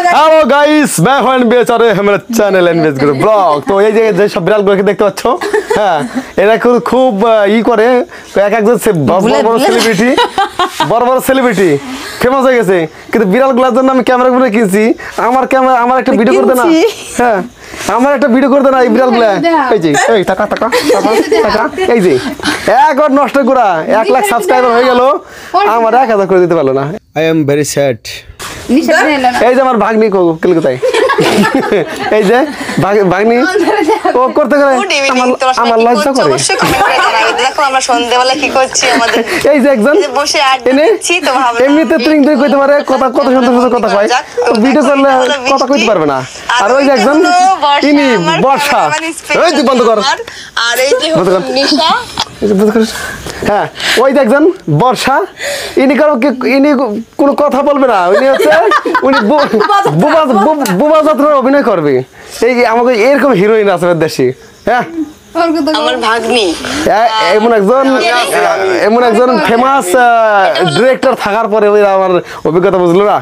Hello guys मैं हूं NBH और हमारा चैनल एनबीएच ग्रुप ब्लॉग। तो এই যে সব বিড়ালগুলোকে দেখতে পাচ্ছ, হ্যাঁ এরা খুব ই করে এক একজন বড় বড় সেলিব্রিটি ফেমাস হয়ে গেছে, কিন্তু বিড়ালগুলোর জন্য আমি ক্যামেরা করে কিনছি। আমার একটা ভিডিও করতে না, হ্যাঁ আমার একটা ভিডিও করতে না এই বিড়ালগুলো। এই যে এই টাকা টাকা টাকা এই যে একবার নষ্ট করা 1 লাখ সাবস্ক্রাইবার হয়ে গেল, আমার 1000 করে দিতে পারলো না। I am very sad. এই যে আমার ভাগ্নি কলকাতায়, এই যে ভাগ্নি ও করতে গেলে আমার লজ্জা করে। দেখো আমরা সন্ধ্যাবেলা কি করছি, আমাদের এই যে একজন বসে আড্ডা দিচ্ছি, তো ভাবলাম এমনিতে তুই কইতে পারে কথা, কত সুন্দর সুন্দর কথা কয়, ভিডিও করলে কথা কইতে পারবে না। আর ওই যে একজন ইনি বর্ষা, এই তুই বন্ধ কর। আর এই যে নিশা, হ্যাঁ ওই যে একজন বর্ষা, ইনি কোনো কথা বলবে না, উনি বুবা যাত্রার অভিনয় করবে। এই আমাকে এরকম হিরোইন আছে দেশে, হ্যাঁ আমার ভাগ্নি এমন একজন ফেমাস ডিরেক্টর থাকার পরে ওই আমার অভিজ্ঞতা বুঝলো না।